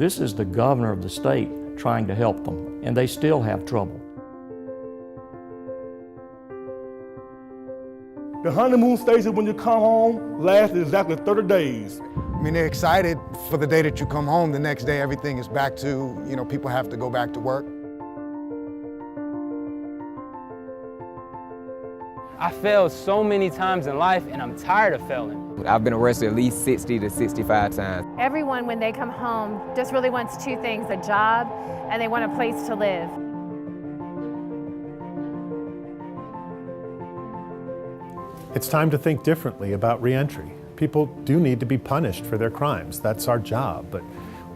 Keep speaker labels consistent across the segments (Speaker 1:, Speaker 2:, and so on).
Speaker 1: This is the governor of the state trying to help them, and they still have trouble.
Speaker 2: The honeymoon stage when you come home lasts exactly 30 days.
Speaker 3: I mean, they're excited for the day that you come home. The next day, everything is back to, people have to go back to work.
Speaker 4: I failed so many times in life, and I'm tired of failing.
Speaker 5: I've been arrested at least 60 to 65 times.
Speaker 6: Everyone, when they come home, just really wants two things: a job, and they want a place to live.
Speaker 7: It's time to think differently about reentry. People do need to be punished for their crimes. That's our job. But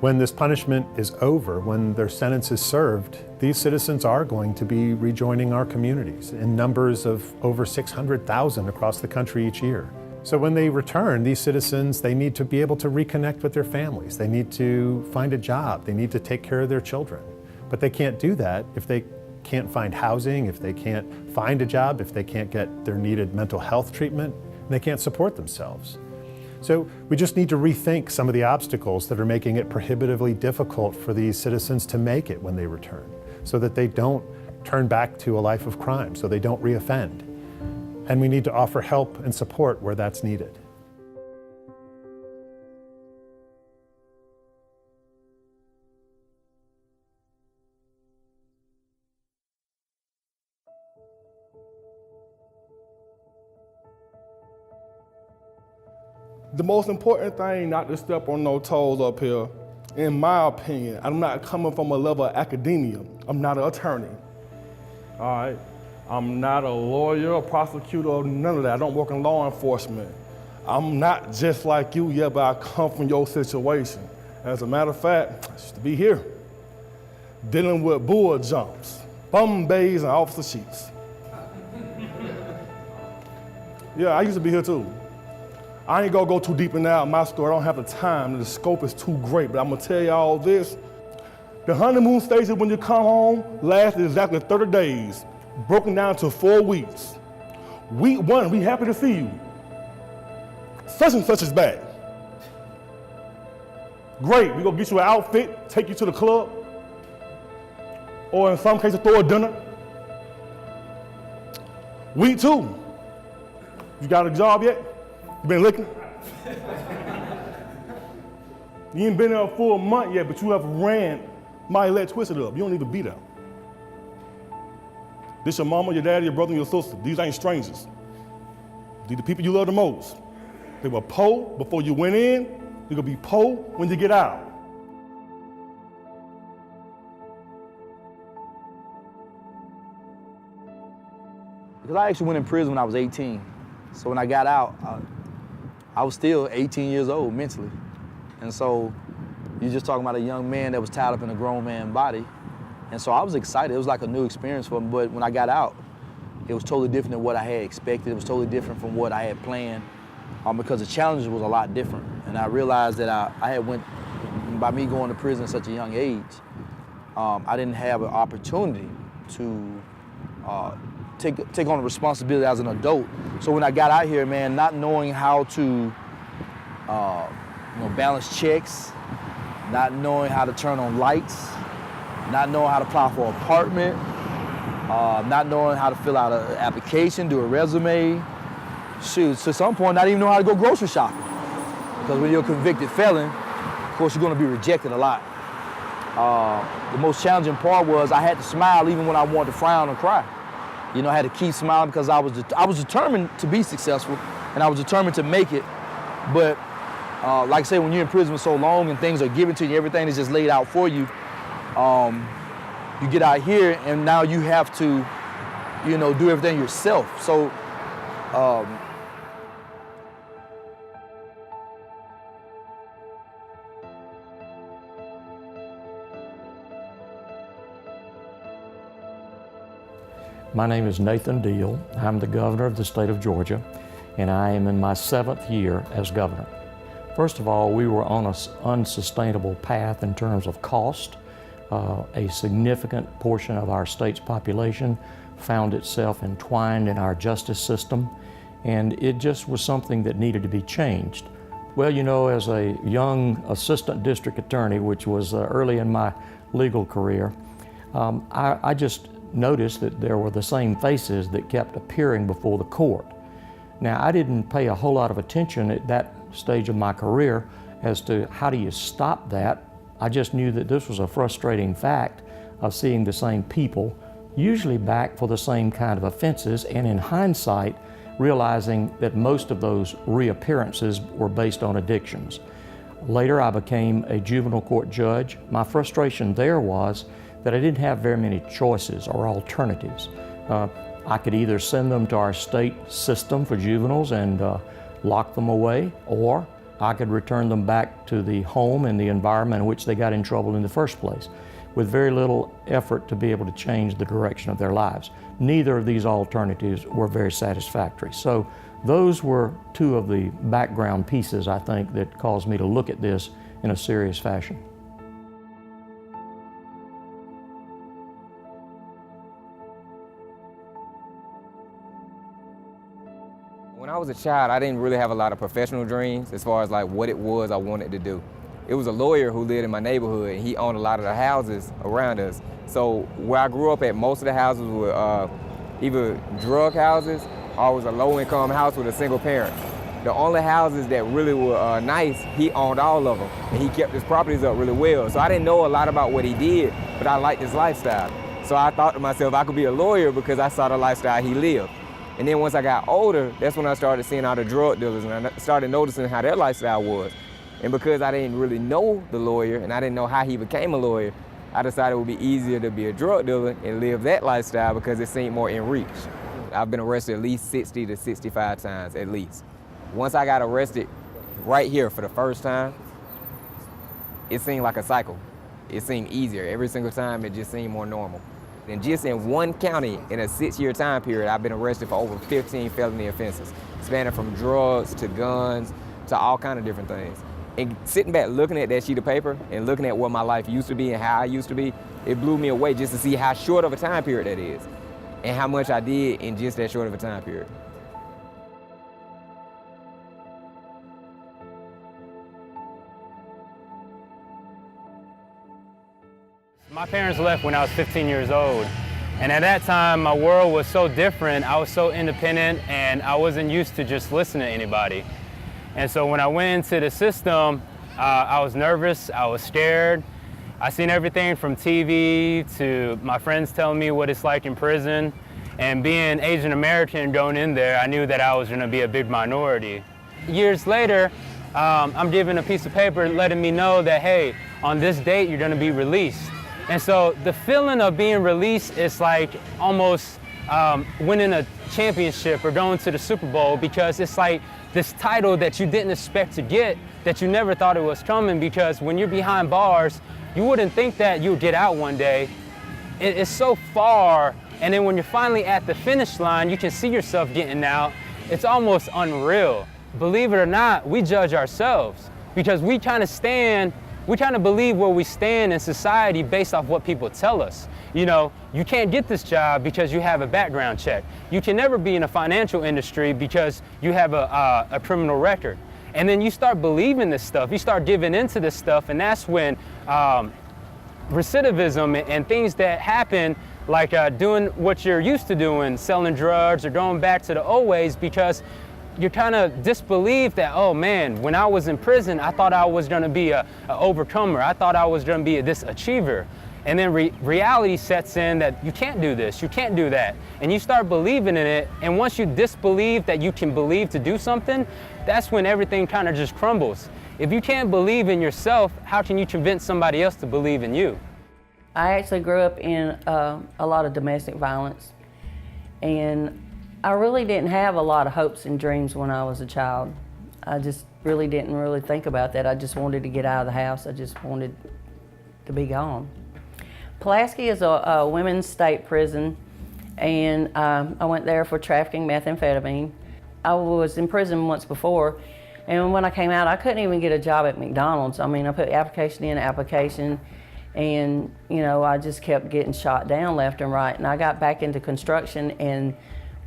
Speaker 7: when this punishment is over, when their sentence is served, these citizens are going to be rejoining our communities in numbers of over 600,000 across the country each year. So when they return, these citizens, they need to be able to reconnect with their families. They need to find a job. They need to take care of their children. But they can't do that if they can't find housing, if they can't find a job, if they can't get their needed mental health treatment, and they can't support themselves. So we just need to rethink some of the obstacles that are making it prohibitively difficult for these citizens to make it when they return, so that they don't turn back to a life of crime, so they don't reoffend. And we need to offer help and support where that's needed.
Speaker 2: The most important thing not to step on no toes up here, in my opinion, I'm not coming from a level of academia. I'm not an attorney, all right? I'm not a lawyer, a prosecutor, none of that. I don't work in law enforcement. I'm not just like you, yeah, but I come from your situation. As a matter of fact, I used to be here, dealing with bull jumps, bum bays, and officer sheets. Yeah, I used to be here too. I ain't gonna go too deep in that my story. I don't have the time. The scope is too great, but I'm gonna tell y'all this. The honeymoon stage when you come home lasts exactly 30 days, broken down to 4 weeks. Week 1, we happy to see you. Such and such is back. Great, we gonna get you an outfit, take you to the club, or in some cases, throw a dinner. Week 2, you got a job yet? You been looking? You ain't been there for a month yet, but you have ran my leg twisted up. You don't even be there. This your mama, your daddy, your brother, and your sister. These ain't strangers. These the people you love the most. They were poor before you went in. You're gonna be poor when you get out.
Speaker 8: Because I actually went in prison when I was 18. So when I got out, I was still 18 years old mentally. And so you're just talking about a young man that was tied up in a grown man's body. And so I was excited. It was like a new experience for me. But when I got out, it was totally different than what I had expected. It was totally different from what I had planned because the challenges was a lot different. And I realized that I had went, by me going to prison at such a young age, I didn't have an opportunity to take on the responsibility as an adult. So when I got out here, man, not knowing how to balance checks, not knowing how to turn on lights, not knowing how to apply for an apartment, not knowing how to fill out an application, do a resume. Shoot, to some point, not even know how to go grocery shopping. Because when you're a convicted felon, of course, you're gonna be rejected a lot. The most challenging part was I had to smile even when I wanted to frown or cry. You know, I had to keep smiling because I was determined to be successful and I was determined to make it. But like I said, when you're in prison for so long and things are given to you, everything is just laid out for you, you get out here and now you have to, do everything yourself. So,
Speaker 1: My name is Nathan Deal. I'm the governor of the state of Georgia, and I am in my 7th year as governor. First of all, we were on an unsustainable path in terms of cost. A significant portion of our state's population found itself entwined in our justice system, and it just was something that needed to be changed. Well, you know, as a young assistant district attorney, which was early in my legal career, I just noticed that there were the same faces that kept appearing before the court. Now, I didn't pay a whole lot of attention at that stage of my career as to how do you stop that. I just knew that this was a frustrating fact of seeing the same people, usually back for the same kind of offenses, and in hindsight, realizing that most of those reappearances were based on addictions. Later, I became a juvenile court judge. My frustration there was that I didn't have very many choices or alternatives. I could either send them to our state system for juveniles and lock them away, or I could return them back to the home and the environment in which they got in trouble in the first place, with very little effort to be able to change the direction of their lives. Neither of these alternatives were very satisfactory. So those were two of the background pieces, I think, that caused me to look at this in a serious fashion.
Speaker 5: When I was a child, I didn't really have a lot of professional dreams as far as like what it was I wanted to do. It was a lawyer who lived in my neighborhood, and he owned a lot of the houses around us. So where I grew up at, most of the houses were either drug houses or it was a low-income house with a single parent. The only houses that really were nice, he owned all of them, and he kept his properties up really well. So I didn't know a lot about what he did, but I liked his lifestyle. So I thought to myself, I could be a lawyer because I saw the lifestyle he lived. And then once I got older, that's when I started seeing all the drug dealers, and I started noticing how their lifestyle was. And because I didn't really know the lawyer and I didn't know how he became a lawyer, I decided it would be easier to be a drug dealer and live that lifestyle because it seemed more in reach. I've been arrested at least 60 to 65 times, at least. Once I got arrested right here for the first time, it seemed like a cycle. It seemed easier. Every single time, it just seemed more normal. And just in one county, in a 6-year time period, I've been arrested for over 15 felony offenses, spanning from drugs to guns to all kind of different things. And sitting back looking at that sheet of paper and looking at what my life used to be and how I used to be, it blew me away just to see how short of a time period that is and how much I did in just that short of a time period.
Speaker 4: My parents left when I was 15 years old. And at that time, my world was so different. I was so independent, and I wasn't used to just listening to anybody. And so when I went into the system, I was nervous, I was scared. I seen everything from TV to my friends telling me what it's like in prison. And being Asian American going in there, I knew that I was gonna be a big minority. Years later, I'm given a piece of paper letting me know that, hey, on this date, you're gonna be released. And so the feeling of being released is like almost winning a championship or going to the Super Bowl, because it's like this title that you didn't expect to get, that you never thought it was coming, because when you're behind bars, you wouldn't think that you would get out one day. It's so far, and then when you're finally at the finish line, you can see yourself getting out. It's almost unreal. Believe it or not, we judge ourselves because we kind of believe where we stand in society based off what people tell us. You know, you can't get this job because you have a background check. You can never be in the financial industry because you have a criminal record. And then you start believing this stuff, you start giving into this stuff, and that's when recidivism and things that happen, like doing what you're used to doing, selling drugs or going back to the old ways, because you kind of disbelieve that, oh man, when I was in prison, I thought I was gonna be a overcomer. I thought I was gonna be this achiever. And then reality sets in that you can't do this, you can't do that. And you start believing in it, and once you disbelieve that you can believe to do something, that's when everything kind of just crumbles. If you can't believe in yourself, how can you convince somebody else to believe in you?
Speaker 9: I actually grew up in a lot of domestic violence, and I really didn't have a lot of hopes and dreams when I was a child. I just really didn't think about that. I just wanted to get out of the house. I just wanted to be gone. Pulaski is a women's state prison, and I went there for trafficking methamphetamine. I was in prison once before, and when I came out, I couldn't even get a job at McDonald's. I mean, I put application in, and you know, I just kept getting shot down left and right. And I got back into construction, and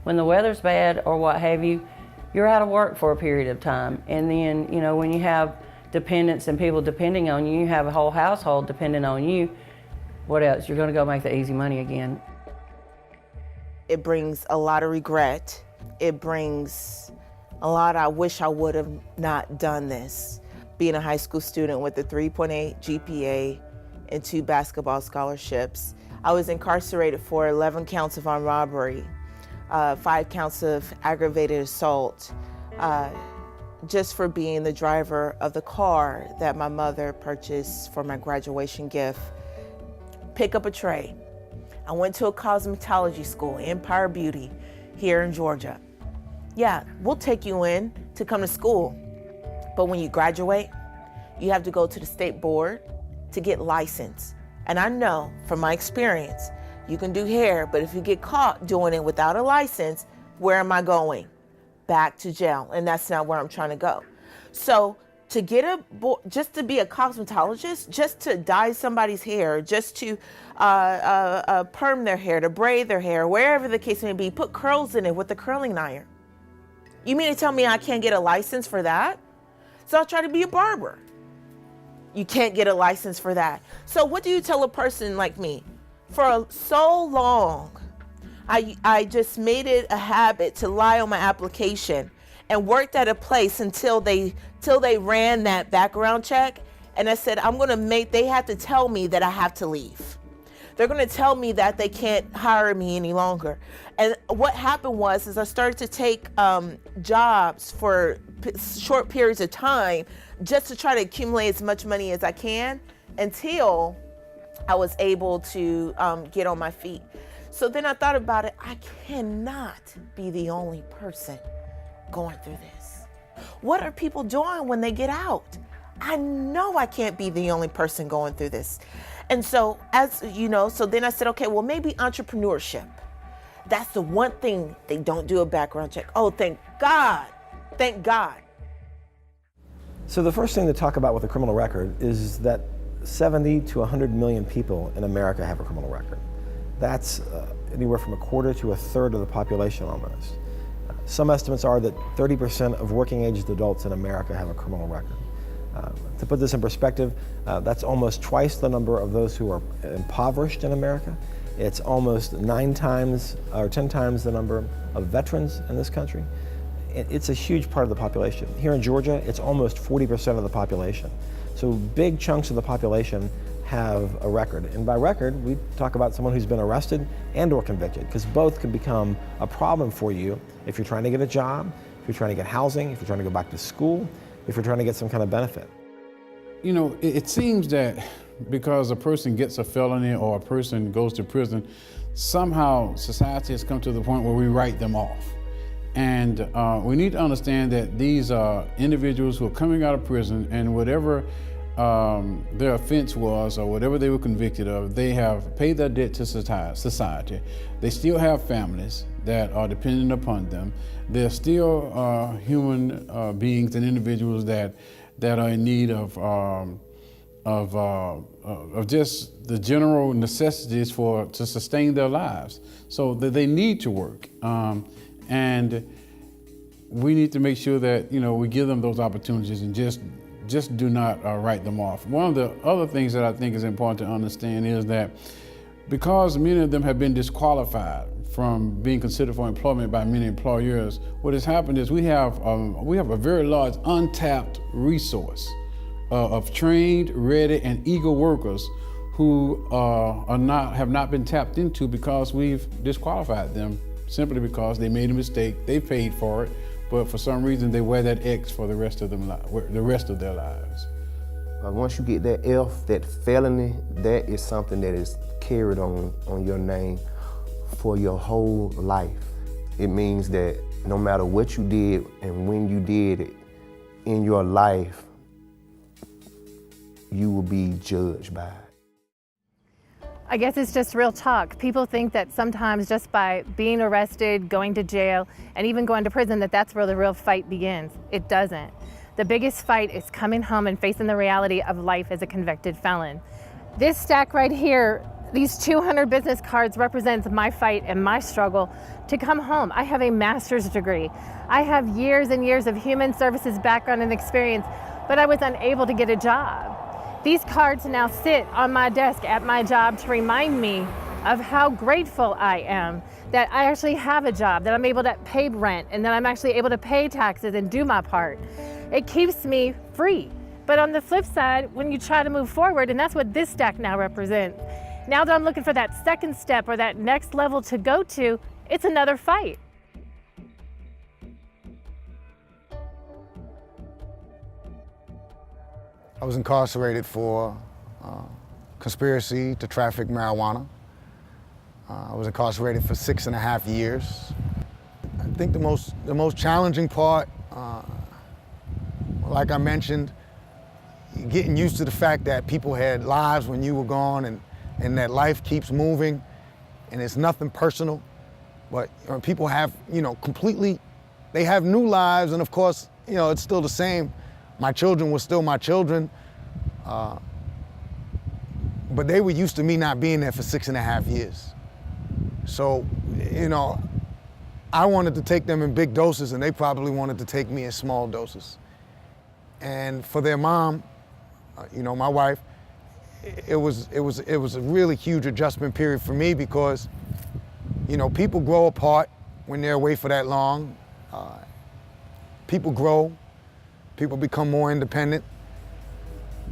Speaker 9: when the weather's bad or what have you, you're out of work for a period of time. And then, you know, when you have dependents and people depending on you, you have a whole household depending on you, what else? You're gonna go make the easy money again.
Speaker 10: It brings a lot of regret. It brings a lot of, I wish I would have not done this. Being a high school student with a 3.8 GPA and 2 basketball scholarships, I was incarcerated for 11 counts of armed robbery, 5 counts of aggravated assault, just for being the driver of the car that my mother purchased for my graduation gift. Pick up a tray. I went to a cosmetology school, Empire Beauty, here in Georgia. Yeah, we'll take you in to come to school, but when you graduate, you have to go to the state board to get licensed. And I know from my experience, you can do hair, but if you get caught doing it without a license, where am I going? Back to jail, and that's not where I'm trying to go. So to get just to be a cosmetologist, just to dye somebody's hair, just to perm their hair, to braid their hair, wherever the case may be, put curls in it with a curling iron. You mean to tell me I can't get a license for that? So I'll try to be a barber. You can't get a license for that. So what do you tell a person like me? For so long, I just made it a habit to lie on my application and worked at a place until they ran that background check. And I said, they have to tell me that I have to leave. They're gonna tell me that they can't hire me any longer. And what happened was I started to take jobs for short periods of time just to try to accumulate as much money as I can until I was able to get on my feet. So then I thought about it, I cannot be the only person going through this. What are people doing when they get out? I know I can't be the only person going through this. And so, as you know, so then I said, okay, well, maybe entrepreneurship. That's the one thing they don't do a background check. Oh, thank God. Thank God.
Speaker 11: So the first thing to talk about with a criminal record is that 70 to 100 million people in America have a criminal record. That's anywhere from a quarter to a third of the population almost. Some estimates are that 30% of working-aged adults in America have a criminal record. To put this in perspective, that's almost twice the number of those who are impoverished in America. It's almost 9 times or 10 times the number of veterans in this country. It's a huge part of the population. Here in Georgia, it's almost 40% of the population. So big chunks of the population have a record. And by record, we talk about someone who's been arrested and or convicted, because both can become a problem for you if you're trying to get a job, if you're trying to get housing, if you're trying to go back to school, if you're trying to get some kind of benefit.
Speaker 12: You know, it seems that because a person gets a felony or a person goes to prison, somehow society has come to the point where we write them off. And we need to understand that these are individuals who are coming out of prison, and whatever their offense was or whatever they were convicted of, they have paid their debt to society. They still have families that are dependent upon them. They're still human beings and individuals that are in need of just the general necessities to sustain their lives, so that they need to work. And we need to make sure that, you know, we give them those opportunities and just do not write them off. One of the other things that I think is important to understand is that because many of them have been disqualified from being considered for employment by many employers, what has happened is we have a very large untapped resource of trained, ready, and eager workers who have not been tapped into because we've disqualified them simply because they made a mistake, they paid for it, but for some reason they wear that X for the rest of their lives.
Speaker 13: Once you get that F, that felony, that is something that is carried on your name for your whole life. It means that no matter what you did and when you did it in your life, you will be judged by it.
Speaker 6: I guess it's just real talk. People think that sometimes just by being arrested, going to jail, and even going to prison, that's where the real fight begins. It doesn't. The biggest fight is coming home and facing the reality of life as a convicted felon. This stack right here, These 200 business cards represents my fight and my struggle to come home. I have a master's degree. I have years and years of human services background and experience, but I was unable to get a job. These cards now sit on my desk at my job to remind me of how grateful I am that I actually have a job, that I'm able to pay rent, and that I'm actually able to pay taxes and do my part. It keeps me free. But on the flip side, when you try to move forward, and that's what this stack now represents, now that I'm looking for that second step or that next level to go to, it's another fight.
Speaker 3: I was incarcerated for conspiracy to traffic marijuana. I was incarcerated for 6.5 years. I think the most challenging part, like I mentioned, getting used to the fact that people had lives when you were gone, and that life keeps moving, and it's nothing personal. But people have, they have new lives, and of course, it's still the same. My children were still my children, but they were used to me not being there for 6.5 years. So, I wanted to take them in big doses, and they probably wanted to take me in small doses. And for their mom, my wife, it was a really huge adjustment period for me because, people grow apart when they're away for that long. People grow, people become more independent.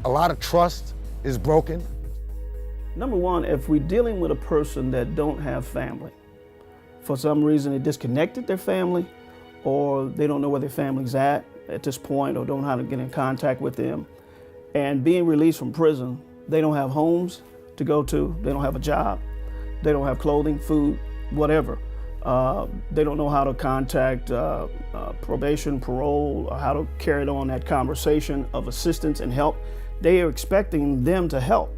Speaker 3: A lot of trust is broken.
Speaker 14: Number one, if we're dealing with a person that don't have family, for some reason they disconnected their family, or they don't know where their family's at this point, or don't know how to get in contact with them, and being released from prison, they don't have homes to go to, they don't have a job, they don't have clothing, food, whatever. They don't know how to contact probation, parole, or how to carry on that conversation of assistance and help. They are expecting them to help,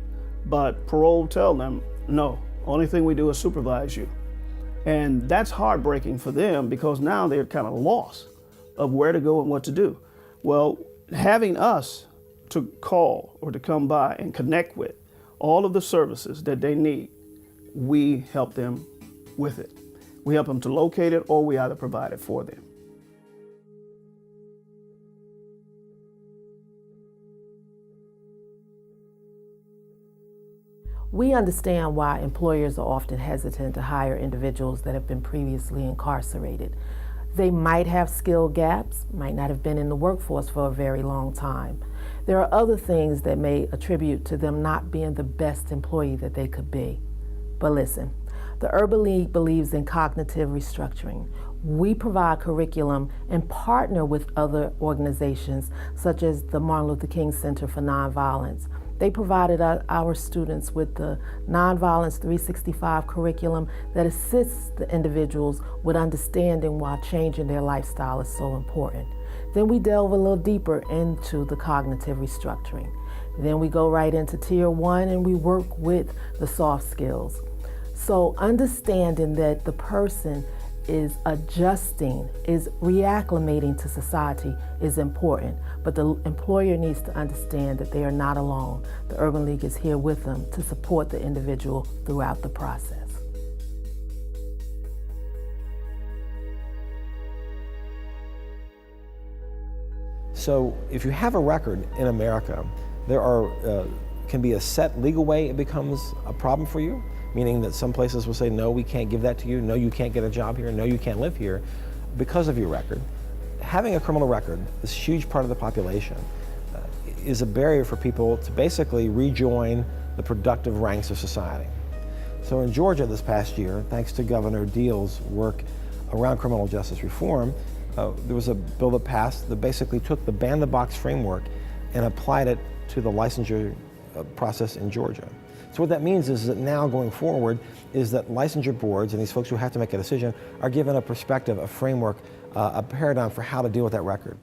Speaker 14: but parole tell them, no, only thing we do is supervise you. And that's heartbreaking for them because now they're kind of lost of where to go and what to do. Well, having us to call or to come by and connect with all of the services that they need, we help them with it. We help them to locate it, or we either provide it for them.
Speaker 15: We understand why employers are often hesitant to hire individuals that have been previously incarcerated. They might have skill gaps, might not have been in the workforce for a very long time. There are other things that may attribute to them not being the best employee that they could be. But listen, the Urban League believes in cognitive restructuring. We provide curriculum and partner with other organizations such as the Martin Luther King Center for Nonviolence. They provided our students with the Nonviolence 365 curriculum that assists the individuals with understanding why changing their lifestyle is so important. Then we delve a little deeper into the cognitive restructuring. Then we go right into Tier 1 and we work with the soft skills. So understanding that the person is adjusting, is reacclimating to society is important, but the employer needs to understand that they are not alone. The Urban League is here with them to support the individual throughout the process.
Speaker 11: So if you have a record in America, there can be a set legal way it becomes a problem for you, meaning that some places will say, no, we can't give that to you, no, you can't get a job here, no, you can't live here because of your record. Having a criminal record, this huge part of the population, is a barrier for people to basically rejoin the productive ranks of society. So in Georgia this past year, thanks to Governor Deal's work around criminal justice reform, there was a bill that passed that basically took the ban-the-box framework and applied it to the licensure process in Georgia. So what that means is that now going forward is that licensure boards and these folks who have to make a decision are given a perspective, a framework, a paradigm for how to deal with that record.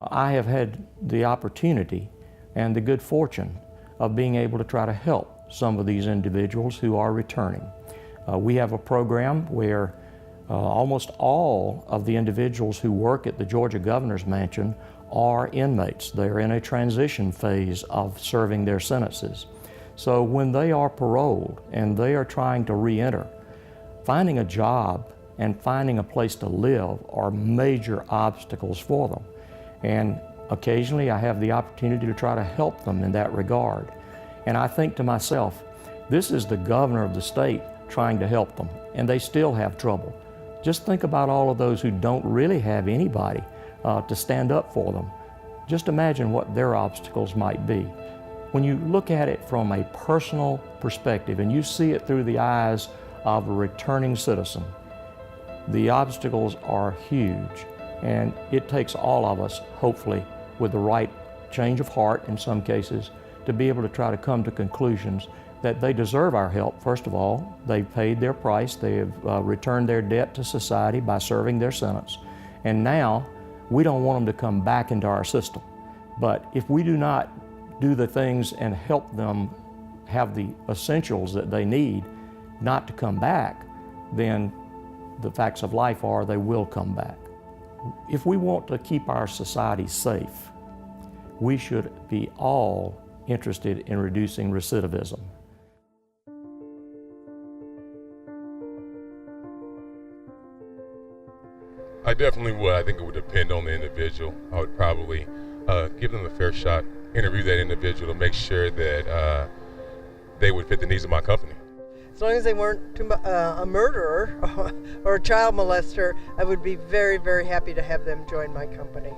Speaker 1: I have had the opportunity and the good fortune of being able to try to help some of these individuals who are returning. We have a program where almost all of the individuals who work at the Georgia Governor's Mansion are inmates. They're in a transition phase of serving their sentences. So when they are paroled and they are trying to re-enter, finding a job and finding a place to live are major obstacles for them. And occasionally I have the opportunity to try to help them in that regard. And I think to myself, this is the governor of the state trying to help them, and they still have trouble. Just think about all of those who don't really have anybody to stand up for them. Just imagine what their obstacles might be. When you look at it from a personal perspective and you see it through the eyes of a returning citizen, the obstacles are huge, and it takes all of us, hopefully, with the right change of heart in some cases, to be able to try to come to conclusions that they deserve our help. First of all, they've paid their price, they have returned their debt to society by serving their sentence, and now we don't want them to come back into our system. But if we do not do the things and help them have the essentials that they need not to come back, then the facts of life are they will come back. If we want to keep our society safe, we should be all interested in reducing recidivism.
Speaker 16: I definitely would. I think it would depend on the individual. I would probably give them a fair shot, interview that individual to make sure that they would fit the needs of my company.
Speaker 17: As long as they weren't a murderer or a child molester, I would be very, very happy to have them join my company.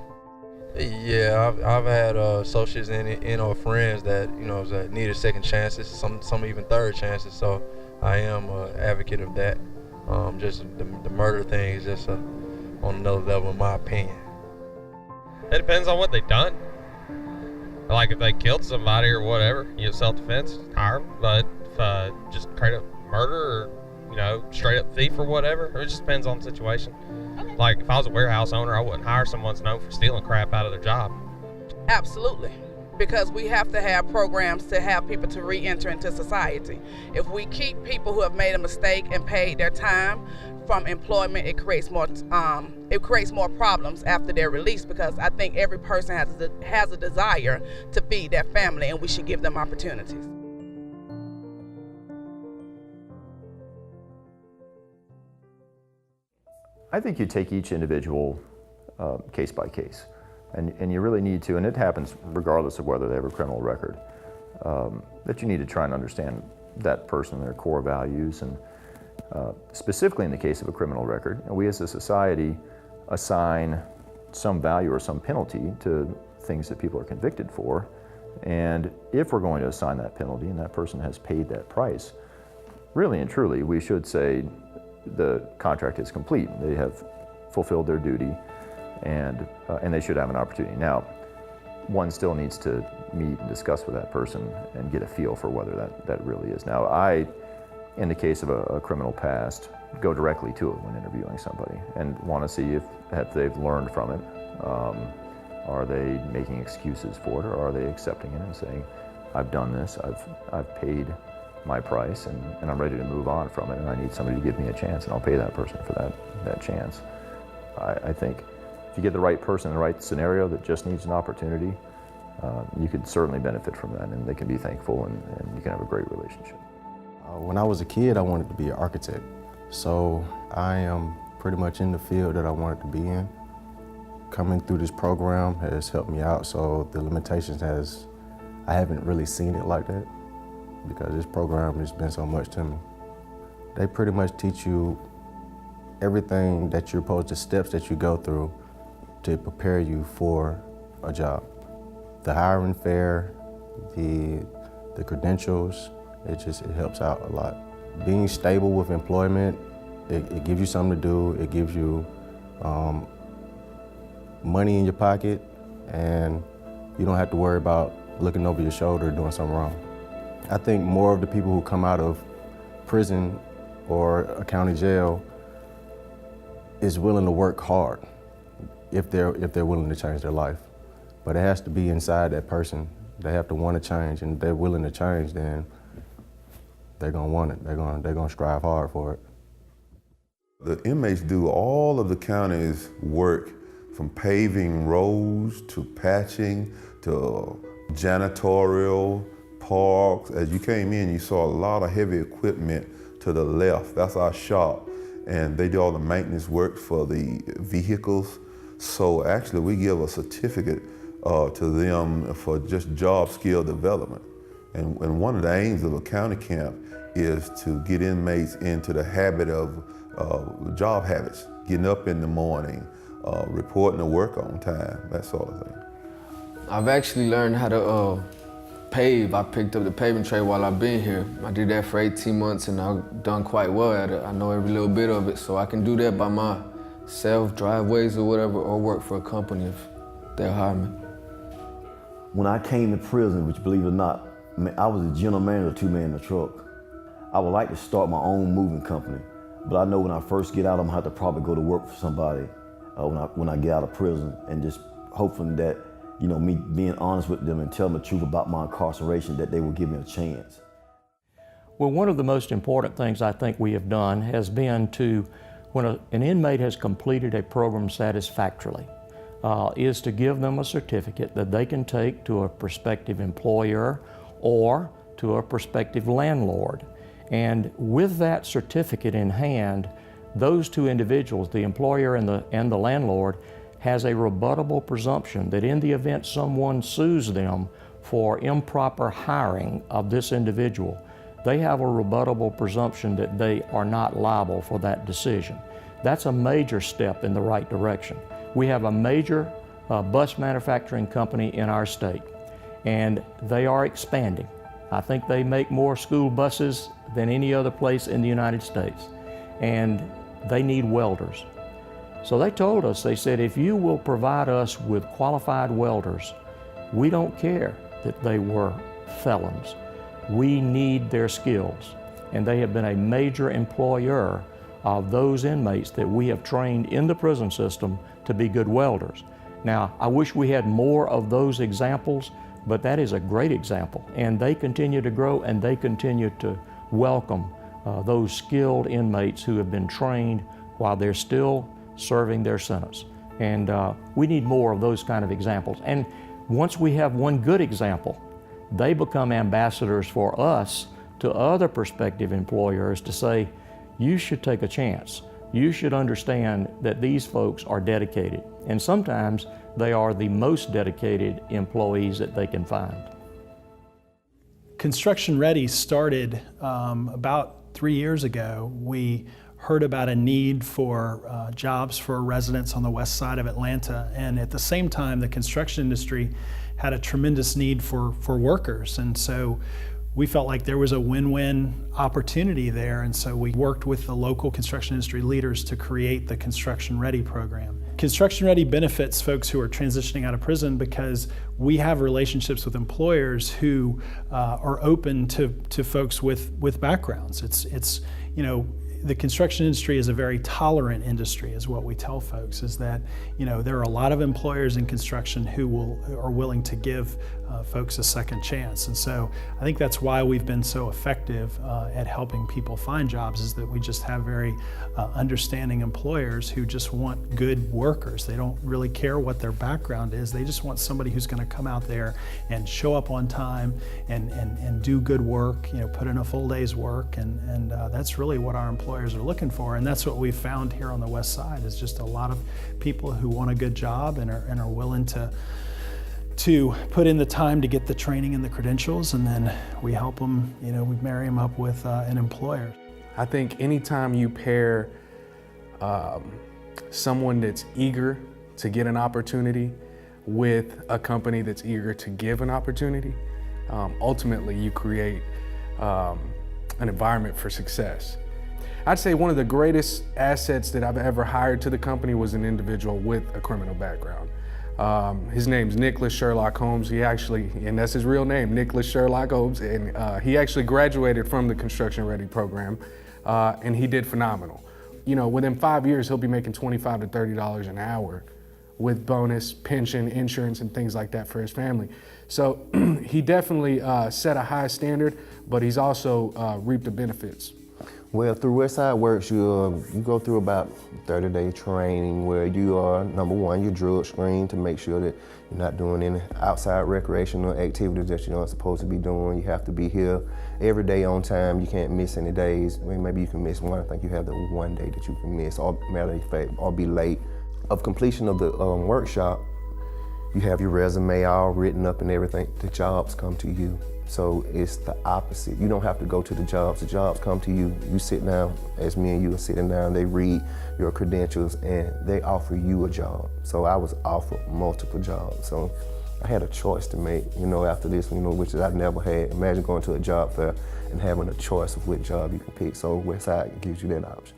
Speaker 18: Yeah, I've had associates and friends that that needed second chances, some even third chances. So I am an advocate of that. Just the murder thing is just on another level, in my opinion.
Speaker 19: It depends on what they've done. Like if they killed somebody or whatever, self-defense, hire them. But if just straight up murder or straight up thief or whatever, it just depends on the situation. Okay. Like if I was a warehouse owner, I wouldn't hire someone that's known for stealing crap out of their job.
Speaker 20: Absolutely, because we have to have programs to have people to re-enter into society. If we keep people who have made a mistake and paid their time from employment, it creates more problems after they're released, because I think every person has a desire to feed their family, and we should give them opportunities.
Speaker 21: I think you take each individual case by case, and you really need to, and it happens regardless of whether they have a criminal record, that you need to try and understand that person and their core values. And specifically in the case of a criminal record, we as a society assign some value or some penalty to things that people are convicted for. And if we're going to assign that penalty and that person has paid that price, really and truly, we should say the contract is complete. They have fulfilled their duty, and they should have an opportunity. Now, one still needs to meet and discuss with that person and get a feel for whether that really is. Now, I, in the case of a criminal past, go directly to it when interviewing somebody and want to see if they've learned from it. Are they making excuses for it, or are they accepting it and saying, I've done this, I've paid my price, and I'm ready to move on from it, and I need somebody to give me a chance, and I'll pay that person for that chance. I think if you get the right person in the right scenario that just needs an opportunity, you could certainly benefit from that, and they can be thankful, and you can have a great relationship.
Speaker 22: When I was a kid, I wanted to be an architect. So I am pretty much in the field that I wanted to be in. Coming through this program has helped me out, so the limitations I haven't really seen it like that, because this program has been so much to me. They pretty much teach you everything that you're supposed to, steps that you go through to prepare you for a job. The hiring fair, the credentials, it helps out a lot. Being stable with employment, it gives you something to do, it gives you money in your pocket, and you don't have to worry about looking over your shoulder doing something wrong. I think more of the people who come out of prison or a county jail is willing to work hard if they're willing to change their life. But it has to be inside that person. They have to want to change, and if they're willing to change, then they're gonna want it. They're gonna strive hard for it.
Speaker 23: The inmates do all of the county's work, from paving roads to patching to janitorial, parks. As you came in, you saw a lot of heavy equipment to the left. That's our shop. And they do all the maintenance work for the vehicles. So actually we give a certificate to them for just job skill development. And one of the aims of a county camp is to get inmates into the habit of job habits, getting up in the morning, reporting to work on time, that sort of thing.
Speaker 2: I've actually learned how to pave. I picked up the paving trade while I've been here. I did that for 18 months and I've done quite well at it. I know every little bit of it, so I can do that by myself, driveways or whatever, or work for a company if they'll hire me.
Speaker 7: When I came to prison, which believe it or not, I was a general manager of 2 Man in a Truck. I would like to start my own moving company, but I know when I first get out, I'm gonna have to probably go to work for somebody when I get out of prison, and just hoping that, you know, me being honest with them and telling the truth about my incarceration, that they will give me a chance.
Speaker 1: Well, one of the most important things I think we have done has been to, when an inmate has completed a program satisfactorily, is to give them a certificate that they can take to a prospective employer or to a prospective landlord. And with that certificate in hand, those two individuals, the employer and the landlord, has a rebuttable presumption that in the event someone sues them for improper hiring of this individual, they have a rebuttable presumption that they are not liable for that decision. That's a major step in the right direction. We have a major bus manufacturing company in our state, and they are expanding. I think they make more school buses than any other place in the United States, and they need welders. So they told us, they said, if you will provide us with qualified welders, we don't care that they were felons. We need their skills. And they have been a major employer of those inmates that we have trained in the prison system to be good welders. Now, I wish we had more of those examples, but that is a great example. And they continue to grow, and they continue to welcome those skilled inmates who have been trained while they're still serving their sentence. And we need more of those kind of examples. And once we have one good example, they become ambassadors for us to other prospective employers to say, you should take a chance. You should understand that these folks are dedicated. And sometimes they are the most dedicated employees that they can find.
Speaker 8: Construction Ready started about 3 years ago. We heard about a need for jobs for residents on the west side of Atlanta, and at the same time the construction industry had a tremendous need for workers, and so we felt like there was a win-win opportunity there, and so we worked with the local construction industry leaders to create the Construction Ready program. Construction Ready benefits folks who are transitioning out of prison because we have relationships with employers who are open to folks with backgrounds. It's you know, the construction industry is a very tolerant industry, is what we tell folks, is that, you know, there are a lot of employers in construction who are willing to give folks a second chance. And so I think that's why we've been so effective at helping people find jobs, is that we just have very understanding employers who just want good workers. They don't really care what their background is. They just want somebody who's going to come out there and show up on time and do good work, you know, put in a full day's work. And that's really what our employers are looking for. And that's what we've found here on the west side, is just a lot of people who want a good job and are willing to put in the time to get the training and the credentials, and then we help them, you know, we marry them up with an employer.
Speaker 24: I think anytime you pair someone that's eager to get an opportunity with a company that's eager to give an opportunity, ultimately you create an environment for success. I'd say one of the greatest assets that I've ever hired to the company was an individual with a criminal background. His name's Nicholas Sherlock Holmes. He actually, and that's his real name, Nicholas Sherlock Holmes, and he actually graduated from the Construction Ready program, and he did phenomenal. You know, within 5 years, he'll be making $25 to $30 an hour with bonus, pension, insurance, and things like that for his family. So he definitely set a high standard, but he's also reaped the benefits.
Speaker 13: Well, through Westside Works, you go through about 30-day training where you are, number one, you're drug screened to make sure that you're not doing any outside recreational activities that you're not supposed to be doing. You have to be here every day on time. You can't miss any days. Well, maybe you can miss one. I think you have the one day that you can miss, or matter of fact, or be late. Of completion of the workshop, you have your resume all written up and everything. The jobs come to you. So it's the opposite. You don't have to go to the jobs come to you. You sit down, as me and you are sitting down, they read your credentials and they offer you a job. So I was offered multiple jobs. So I had a choice to make, after this, which I never had. Imagine going to a job fair and having a choice of what job you can pick. So Westside gives you that option.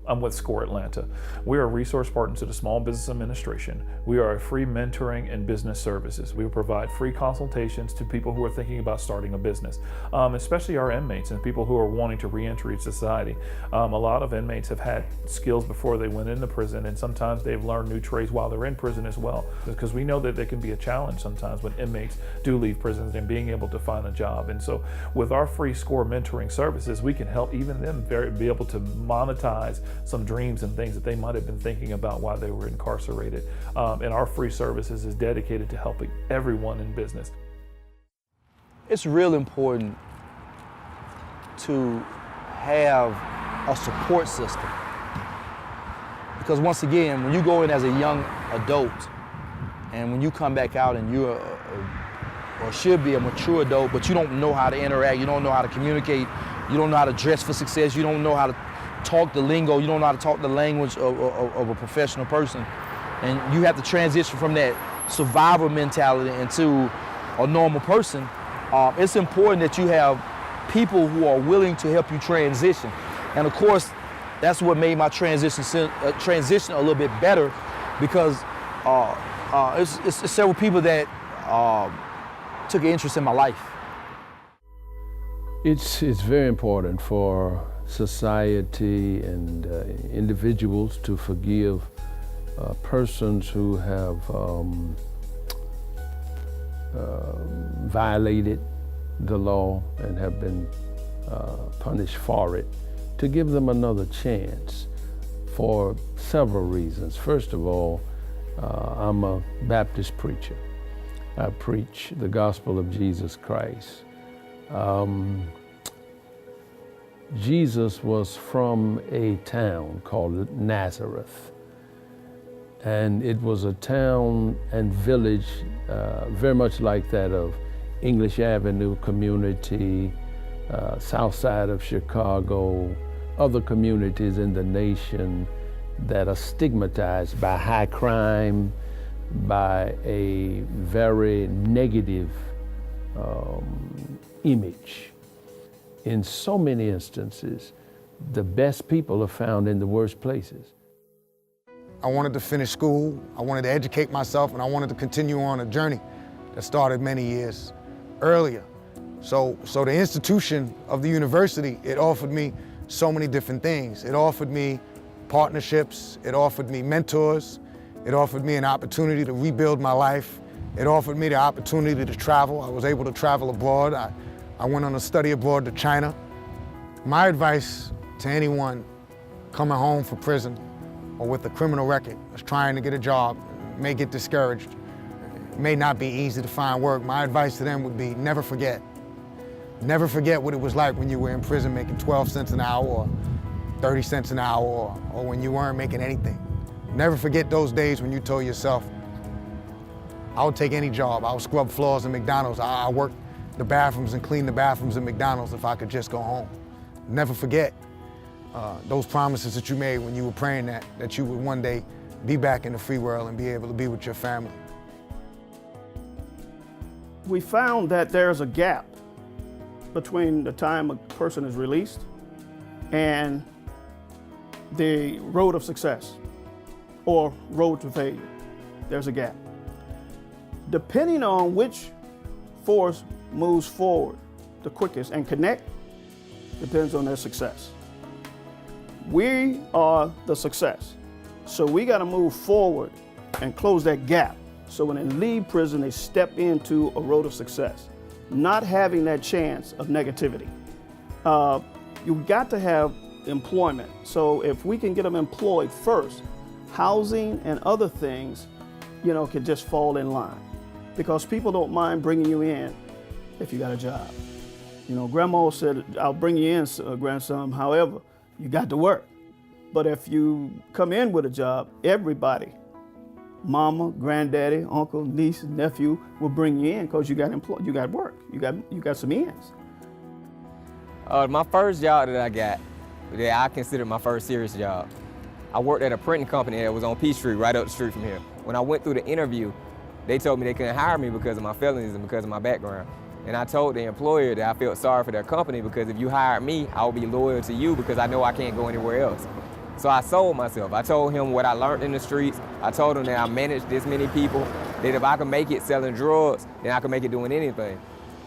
Speaker 4: I'm with SCORE Atlanta. We are a resource partner to the Small Business Administration. We are a free mentoring and business services. We provide free consultations to people who are thinking about starting a business, especially our inmates and people who are wanting to re-enter society. A lot of inmates have had skills before they went into prison, and sometimes they've learned new trades while they're in prison as well, because we know that there can be a challenge sometimes when inmates do leave prisons and being able to find a job. And so with our free SCORE mentoring services, we can help even them be able to monetize some dreams and things that they might have been thinking about while they were incarcerated. And our free services is dedicated to helping everyone in business.
Speaker 5: It's real important to have a support system. Because once again, when you go in as a young adult, and when you come back out and you're or should be a mature adult, but you don't know how to interact, you don't know how to communicate, you don't know how to dress for success, you don't know how to talk the lingo, you don't know how to talk the language of a professional person. And you have to transition from that survivor mentality into a normal person. It's important that you have people who are willing to help you transition. And of course, that's what made my transition a little bit better, because it's several people that took an interest in my life.
Speaker 9: It's very important for society and individuals to forgive persons who have violated the law and have been punished for it, to give them another chance for several reasons. First of all, I'm a Baptist preacher. I preach the gospel of Jesus Christ. Jesus was from a town called Nazareth, and it was a town and village very much like that of English Avenue community, south side of Chicago, other communities in the nation that are stigmatized by high crime, by a very negative image. In so many instances, the best people are found in the worst places.
Speaker 3: I wanted to finish school, I wanted to educate myself, and I wanted to continue on a journey that started many years earlier. So the institution of the university, it offered me so many different things. It offered me partnerships, it offered me mentors, it offered me an opportunity to rebuild my life. It offered me the opportunity to travel. I was able to travel abroad. I went on a study abroad to China. My advice to anyone coming home from prison or with a criminal record, is trying to get a job, may get discouraged, it may not be easy to find work. My advice to them would be never forget. Never forget what it was like when you were in prison making 12 cents an hour or 30 cents an hour or when you weren't making anything. Never forget those days when you told yourself, I would take any job. I would scrub floors in McDonald's. I worked the bathrooms and clean the bathrooms at McDonald's if I could just go home. Never forget those promises that you made when you were praying that you would one day be back in the free world and be able to be with your family.
Speaker 14: We found that there's a gap between the time a person is released and the road of success or road to failure. There's a gap. Depending on which force moves forward the quickest and connect, depends on their success. We are the success. So we got to move forward and close that gap. So when they leave prison, they step into a road of success, not having that chance of negativity. You've got to have employment. So if we can get them employed first, housing and other things, can just fall in line. Because people don't mind bringing you in if you got a job. Grandma said, I'll bring you in, grandson, however, you got to work. But if you come in with a job, everybody, mama, granddaddy, uncle, niece, nephew will bring you in because you got employed, you got work, you got some ends.
Speaker 6: My first job that I got, that I considered my first serious job, I worked at a printing company that was on Peachtree, right up the street from here. When I went through the interview, they told me they couldn't hire me because of my felonies and because of my background. And I told the employer that I felt sorry for their company because if you hired me, I would be loyal to you because I know I can't go anywhere else. So I sold myself. I told him what I learned in the streets. I told him that I managed this many people, that if I could make it selling drugs, then I could make it doing anything.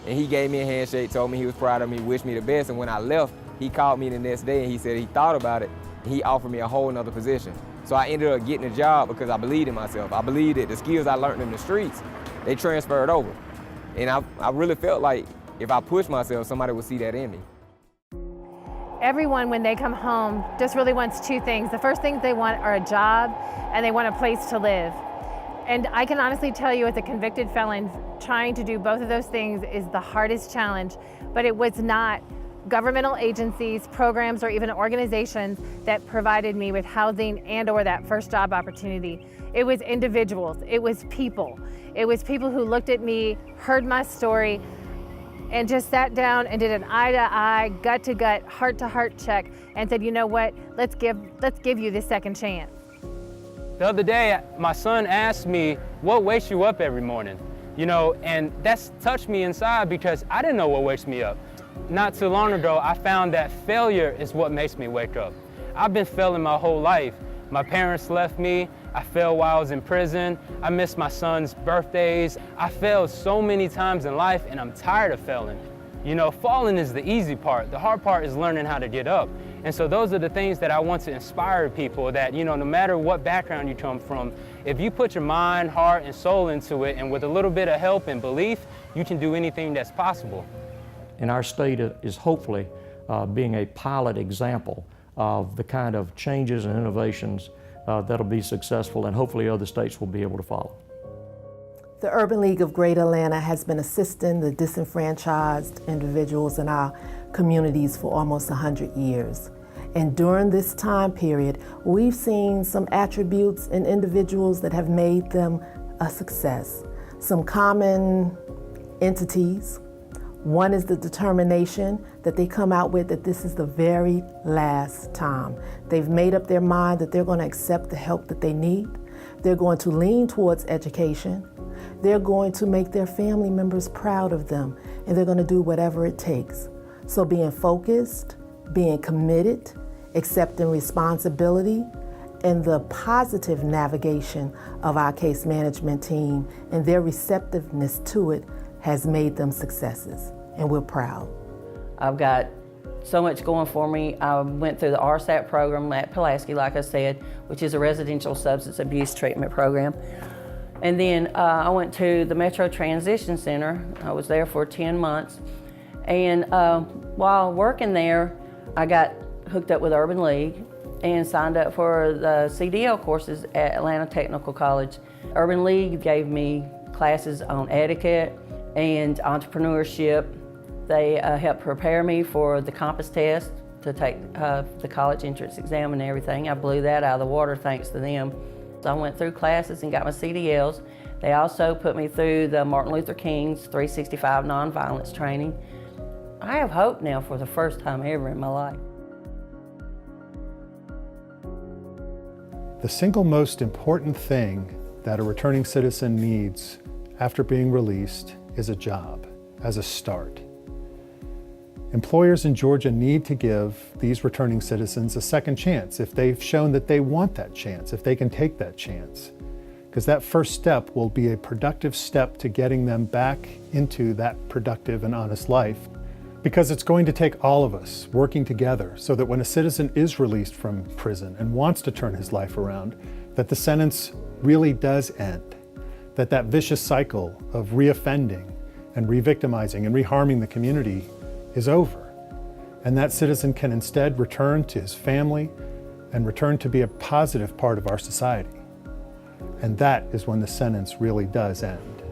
Speaker 6: And he gave me a handshake, told me he was proud of me, wished me the best. And when I left, he called me the next day and he said he thought about it. And he offered me a whole nother position. So I ended up getting a job because I believed in myself. I believed that the skills I learned in the streets, they transferred over. And I really felt like if I pushed myself, somebody would see that in me.
Speaker 10: Everyone, when they come home, just really wants two things. The first things they want are a job and they want a place to live. And I can honestly tell you as a convicted felon, trying to do both of those things is the hardest challenge, but it was not governmental agencies, programs, or even organizations that provided me with housing and or that first job opportunity. It was individuals, it was people. It was people who looked at me, heard my story, and just sat down and did an eye-to-eye, gut-to-gut, heart-to-heart check and said, you know what, let's give you this second chance.
Speaker 12: The other day, my son asked me, what wakes you up every morning? And that's touched me inside because I didn't know what wakes me up. Not too long ago, I found that failure is what makes me wake up. I've been failing my whole life. My parents left me. I failed while I was in prison. I missed my son's birthdays. I failed so many times in life and I'm tired of failing. Falling is the easy part. The hard part is learning how to get up. And so those are the things that I want to inspire people that, no matter what background you come from, if you put your mind, heart, and soul into it, and with a little bit of help and belief, you can do anything that's possible.
Speaker 1: And our state is hopefully being a pilot example of the kind of changes and innovations that'll be successful, and hopefully other states will be able to follow.
Speaker 15: The Urban League of Greater Atlanta has been assisting the disenfranchised individuals in our communities for almost 100 years. And during this time period, we've seen some attributes in individuals that have made them a success. Some common entities. One is the determination that they come out with that this is the very last time. They've made up their mind that they're going to accept the help that they need. They're going to lean towards education. They're going to make their family members proud of them, and they're going to do whatever it takes. So being focused, being committed, accepting responsibility, and the positive navigation of our case management team and their receptiveness to it has made them successes, and we're proud.
Speaker 25: I've got so much going for me. I went through the RSAT program at Pulaski, like I said, which is a residential substance abuse treatment program. And then I went to the Metro Transition Center. I was there for 10 months. And while working there, I got hooked up with Urban League and signed up for the CDL courses at Atlanta Technical College. Urban League gave me classes on etiquette and entrepreneurship. They helped prepare me for the compass test to take the college entrance exam and everything. I blew that out of the water thanks to them. So I went through classes and got my CDLs. They also put me through the Martin Luther King's 365 nonviolence training. I have hope now for the first time ever in my life.
Speaker 26: The single most important thing that a returning citizen needs after being released is a job as a start. Employers in Georgia need to give these returning citizens a second chance if they've shown that they want that chance, if they can take that chance. Because that first step will be a productive step to getting them back into that productive and honest life. Because it's going to take all of us working together so that when a citizen is released from prison and wants to turn his life around, that the sentence really does end. That vicious cycle of reoffending and re-victimizing and reharming the community is over. And that citizen can instead return to his family and return to be a positive part of our society. And that is when the sentence really does end.